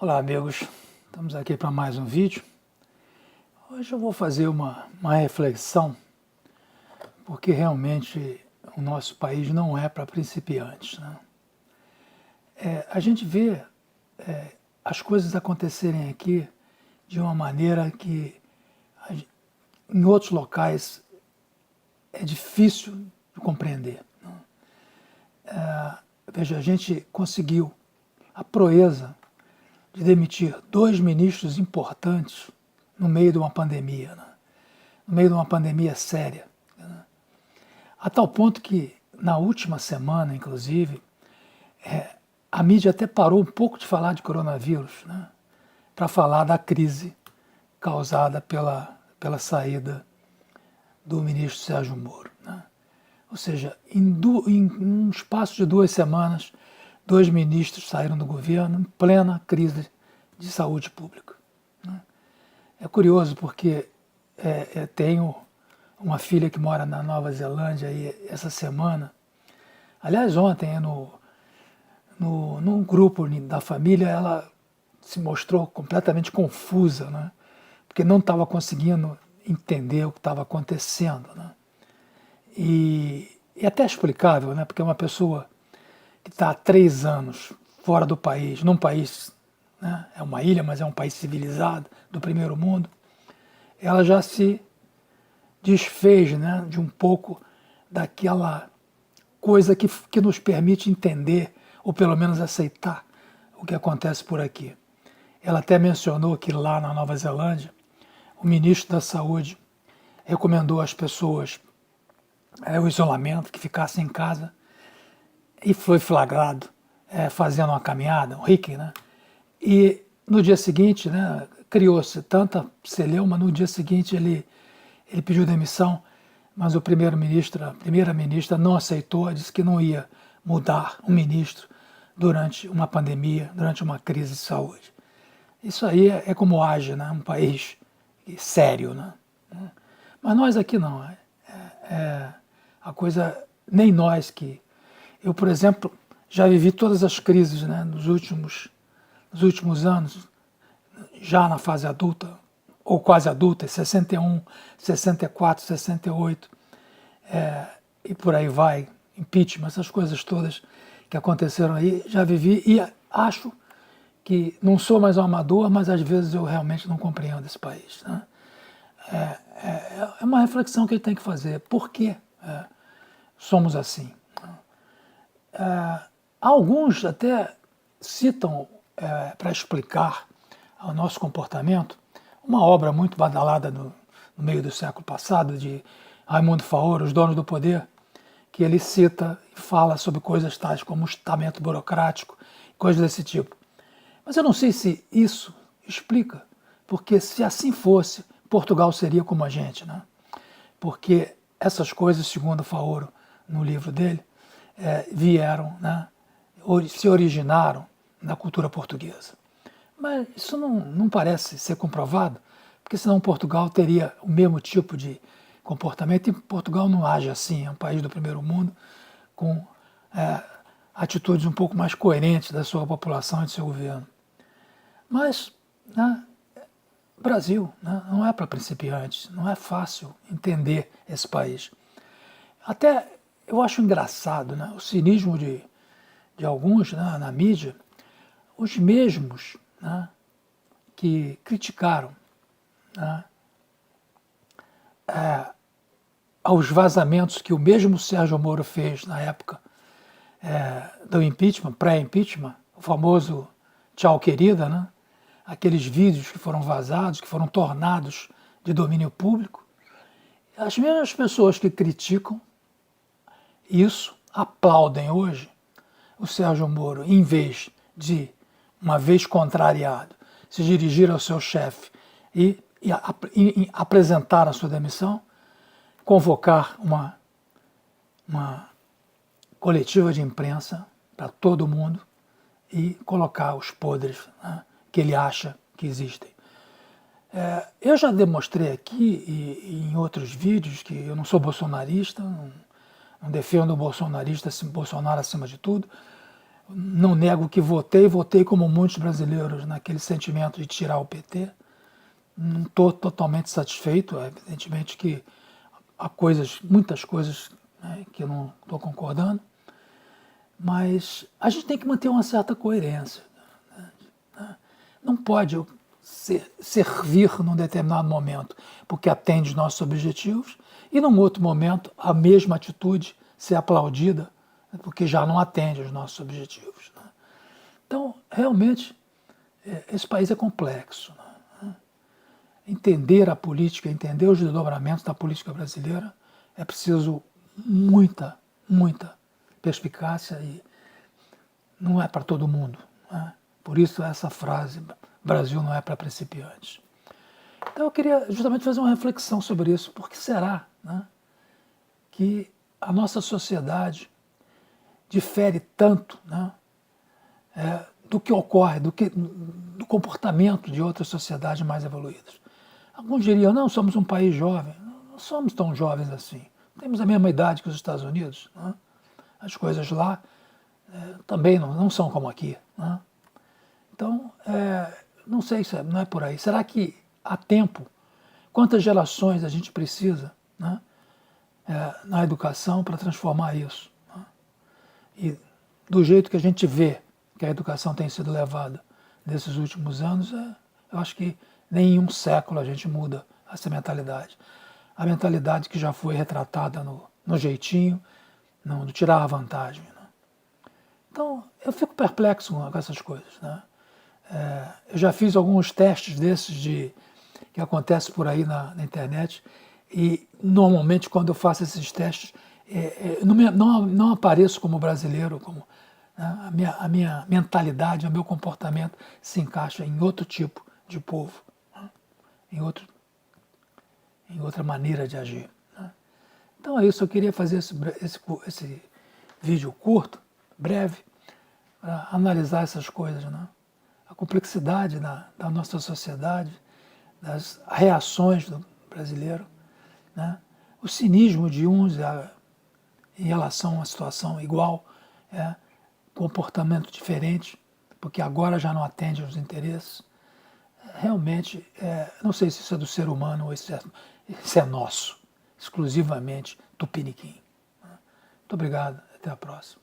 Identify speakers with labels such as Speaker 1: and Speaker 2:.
Speaker 1: Olá, amigos. Estamos aqui para mais um vídeo. Hoje eu vou fazer uma reflexão, porque realmente o nosso país não é para principiantes, né? A gente vê as coisas acontecerem aqui de uma maneira que em outros locais é difícil de compreender, né? Veja, a gente conseguiu a proeza de demitir 2 ministros importantes no meio de uma pandemia, né? No meio de uma pandemia séria, né? A tal ponto que, na última semana, inclusive, a mídia até parou um pouco de falar de coronavírus, né? Para falar da crise causada pela saída do ministro Sérgio Moro, né? Ou seja, em um espaço de 2 semanas, 2 ministros saíram do governo em plena crise de saúde pública, né? É curioso porque tenho uma filha que mora na Nova Zelândia e essa semana, aliás ontem, num grupo da família, ela se mostrou completamente confusa, né? Porque não estava conseguindo entender o que estava acontecendo, né? E até explicável, né? Porque uma pessoa que está há 3 anos fora do país, num país, né, é uma ilha, mas é um país civilizado, do primeiro mundo, ela já se desfez, né, de um pouco daquela coisa que nos permite entender, ou pelo menos aceitar, o que acontece por aqui. Ela até mencionou que lá na Nova Zelândia, o ministro da Saúde recomendou às pessoas o isolamento, que ficassem em casa, e foi flagrado fazendo uma caminhada, um hiking, né? E no dia seguinte, né, criou-se tanta celeuma, no dia seguinte ele pediu demissão, mas a primeira-ministra não aceitou, disse que não ia mudar um ministro durante uma pandemia, durante uma crise de saúde. Isso aí é como age, né, um país sério, né? Mas nós aqui não. A coisa, nem nós que... Eu, por exemplo, já vivi todas as crises, né, nos últimos anos, já na fase adulta, ou quase adulta, 61, 64, 68, e por aí vai, impeachment, essas coisas todas que aconteceram aí, já vivi e acho que não sou mais um amador, mas às vezes eu realmente não compreendo esse país, né? É uma reflexão que ele tem que fazer. Por que somos assim? Alguns até citam, para explicar o nosso comportamento, uma obra muito badalada no meio do século passado, de Raimundo Faoro, Os Donos do Poder, que ele cita e fala sobre coisas tais como o estamento burocrático, coisas desse tipo. Mas eu não sei se isso explica, porque se assim fosse, Portugal seria como a gente, né? Porque essas coisas, segundo Faoro, no livro dele, vieram, né, se originaram na cultura portuguesa. Mas isso não parece ser comprovado, porque senão Portugal teria o mesmo tipo de comportamento, e Portugal não age assim, é um país do primeiro mundo, com atitudes um pouco mais coerentes da sua população e do seu governo. Mas, né, Brasil, né, não é para principiantes, não é fácil entender esse país. Até eu acho engraçado, né, o cinismo de alguns, né, na mídia, os mesmos, né, que criticaram, né, aos vazamentos que o mesmo Sérgio Moro fez na época do impeachment, pré-impeachment, o famoso tchau querida, né, aqueles vídeos que foram vazados, que foram tornados de domínio público. As mesmas pessoas que criticam isso aplaudem hoje o Sérgio Moro, em vez de, uma vez contrariado, se dirigir ao seu chefe e apresentar a sua demissão, convocar uma coletiva de imprensa para todo mundo e colocar os podres, né, que ele acha que existem. Eu já demonstrei aqui e em outros vídeos que eu não sou bolsonarista, não defendo o Bolsonaro acima de tudo. não nego que votei como muitos brasileiros naquele sentimento de tirar o PT. Não estou totalmente satisfeito, evidentemente que há muitas coisas, né, que eu não estou concordando, mas a gente tem que manter uma certa coerência. Não pode servir num determinado momento porque atende os nossos objetivos e num outro momento a mesma atitude ser aplaudida porque já não atende os nossos objetivos. Então, realmente, esse país é complexo. Entender a política, entender os desdobramentos da política brasileira, é preciso muita, muita perspicácia e não é para todo mundo. Por isso essa frase, Brasil não é para principiantes. Então eu queria justamente fazer uma reflexão sobre isso. Por que será, né, que a nossa sociedade difere tanto, né, do que ocorre, do comportamento de outras sociedades mais evoluídas? Alguns diriam, não, somos um país jovem. Não somos tão jovens assim. Temos a mesma idade que os Estados Unidos. Né? As coisas lá também não são como aqui. Né? Então, não sei se não é por aí. Será que há tempo? Quantas gerações a gente precisa, né, na educação para transformar isso? Né? E do jeito que a gente vê que a educação tem sido levada nesses últimos anos, eu acho que nem em um século a gente muda essa mentalidade. A mentalidade que já foi retratada no jeitinho, no tirar a vantagem. Né? Então, eu fico perplexo com essas coisas. Né? Eu já fiz alguns testes desses que acontecem por aí na internet e, normalmente, quando eu faço esses testes, não apareço como brasileiro, né? A minha mentalidade, o meu comportamento se encaixa em outro tipo de povo, né? em outra maneira de agir. Né? Então é isso, eu queria fazer esse vídeo curto, breve, para analisar essas coisas, né? A complexidade da nossa sociedade, das reações do brasileiro, né? O cinismo de uns em relação a uma situação igual, comportamento diferente, porque agora já não atende aos interesses. Realmente, não sei se isso é do ser humano ou isso é nosso, exclusivamente tupiniquim. Muito obrigado, até a próxima.